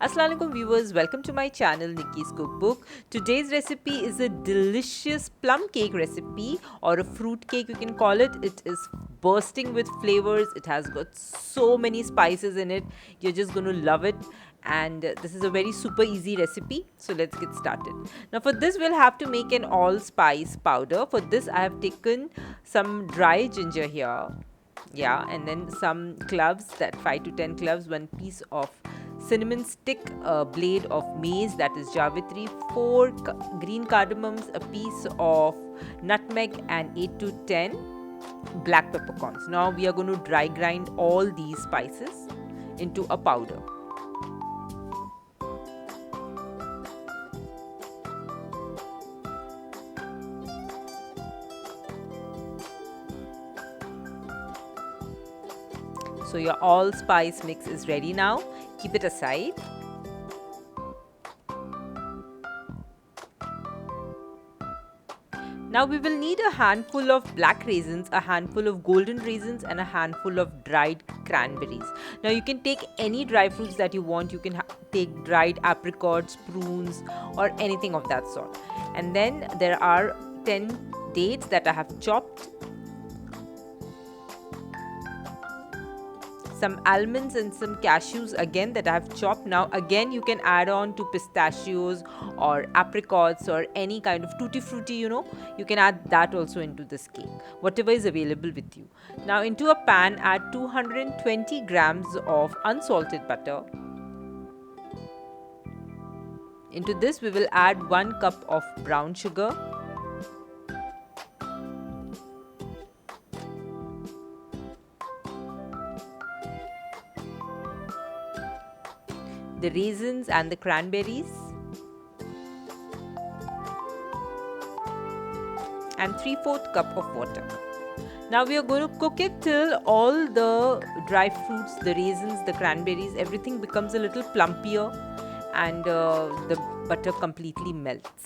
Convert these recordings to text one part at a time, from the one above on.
Assalamualaikum viewers, welcome to my channel Nikki's Cookbook. Today's recipe is a delicious plum cake recipe, or a fruit cake you can call it. It is bursting with flavors. It has got so many spices in it. You're just going to love it. And this is a very super easy recipe. So let's get started. Now for this we'll have to make an allspice powder. For this I have taken some dry ginger here, and then some cloves, that 5 to 10 cloves, one piece of cinnamon stick, a blade of mace, that is javitri, 4 green cardamoms, a piece of nutmeg, and 8 to 10 black peppercorns. Now we are going to dry grind all these spices into a powder. So your allspice mix is ready now. Keep it aside. Now we will need a handful of black raisins, a handful of golden raisins, and a handful of dried cranberries. Now you can take any dry fruits that you want. You can take dried apricots, prunes, or anything of that sort. And then there are 10 dates that I have chopped, some almonds and some cashews again that I have chopped. Now again you can add on to pistachios or apricots or any kind of tutti frutti, you can add that also into this cake, whatever is available with you. Now into a pan add 220 grams of unsalted butter. Into this we will add 1 cup of brown sugar, the raisins and the cranberries, and 3/4 cup of water. Now we are going to cook it till all the dry fruits, the raisins, the cranberries, everything becomes a little plumpier and the butter completely melts.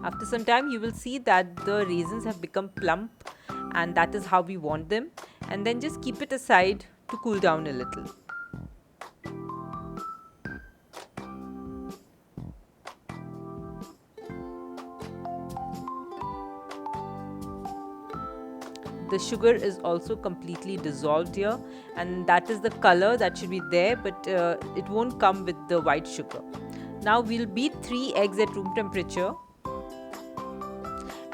After some time you will see that the raisins have become plump, and that is how we want them. And then just keep it aside to cool down a little. The sugar is also completely dissolved here, and that is the color that should be there, but it won't come with the white sugar. Now we'll beat 3 eggs at room temperature.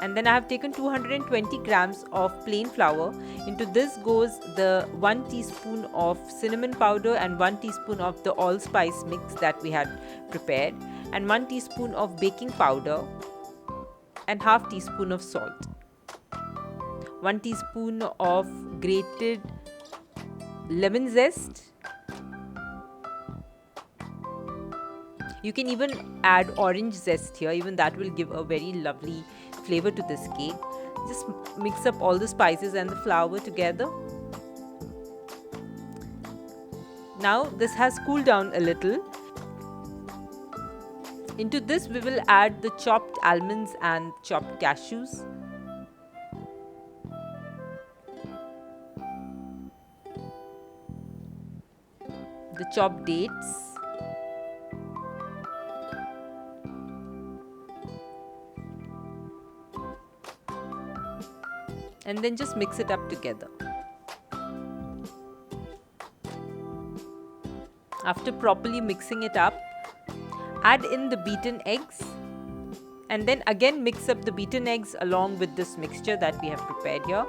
And then I have taken 220 grams of plain flour. Into this goes the 1 teaspoon of cinnamon powder and 1 teaspoon of the allspice mix that we had prepared, and 1 teaspoon of baking powder, and half teaspoon of salt, 1 teaspoon of grated lemon zest. You can even add orange zest here, even that will give a very lovely flavor to this cake. Just mix up all the spices and the flour together. Now this has cooled down a little. Into this we will add the chopped almonds and chopped cashews. The chopped dates. And then just mix it up together. After properly mixing it up, add in the beaten eggs, and then again mix up the beaten eggs along with this mixture that we have prepared here.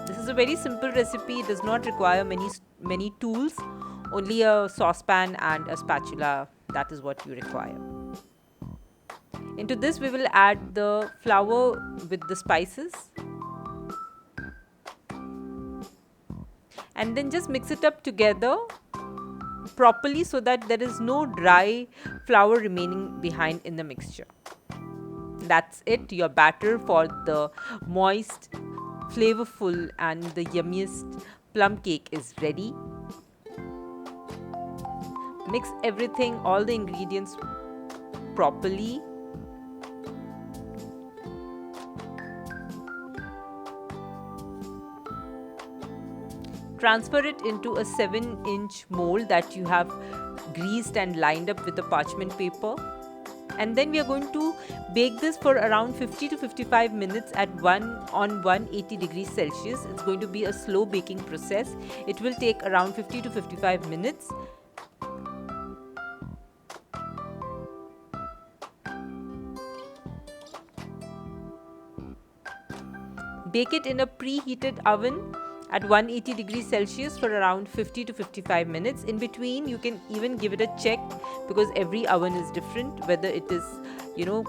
This is a very simple recipe. It does not require many tools. Only a saucepan and a spatula, that is what you require. Into this we will add the flour with the spices, and then just mix it up together properly so that there is no dry flour remaining behind in the mixture. That's it. Your batter for the moist, flavorful and the yummiest plum cake is ready. Mix everything, all the ingredients properly. Transfer it into a 7-inch mold that you have greased and lined up with a parchment paper. And then we are going to bake this for around 50 to 55 minutes at 180 degrees Celsius. It's going to be a slow baking process. It will take around 50 to 55 minutes. Bake it in a preheated oven at 180 degrees Celsius for around 50 to 55 minutes. In between, you can even give it a check because every oven is different whether it is,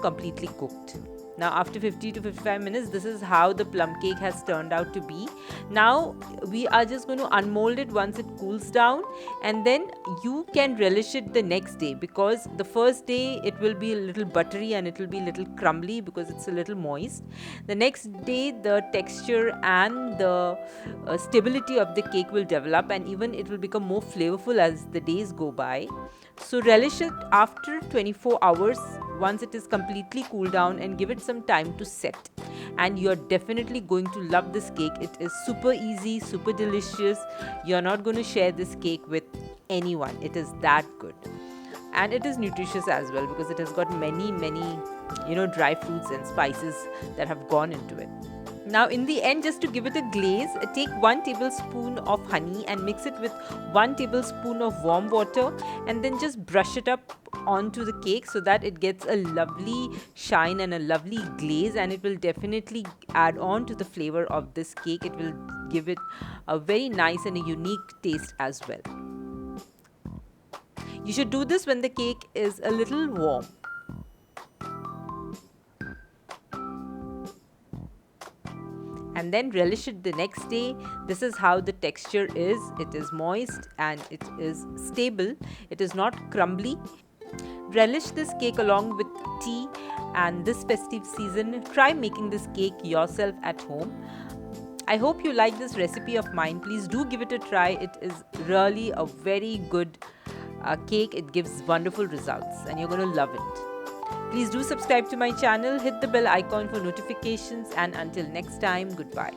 completely cooked. Now after 50 to 55 minutes, this is how the plum cake has turned out to be. Now we are just going to unmold it once it cools down, and then you can relish it the next day, because the first day it will be a little buttery and it will be a little crumbly because it's a little moist. The next day the texture and the stability of the cake will develop, and even it will become more flavorful as the days go by. So relish it after 24 hours once it is completely cooled down, and give it some time to set. And you're definitely going to love this cake. It is super easy, super delicious. You're not going to share this cake with anyone. It is that good. And it is nutritious as well because it has got many dry fruits and spices that have gone into it. Now in the end, just to give it a glaze, take 1 tablespoon of honey and mix it with 1 tablespoon of warm water, and then just brush it up onto the cake so that it gets a lovely shine and a lovely glaze, and it will definitely add on to the flavor of this cake. It will give it a very nice and a unique taste as well. You should do this when the cake is a little warm. And then relish it the next day. This is how the texture is. It is moist and it is stable. It is not crumbly. Relish this cake along with tea, and this festive season, try making this cake yourself at home. I hope you like this recipe of mine. Please do give it a try. It is really a very good cake. It gives wonderful results and you're going to love it. Please do subscribe to my channel, hit the bell icon for notifications, and until next time, goodbye.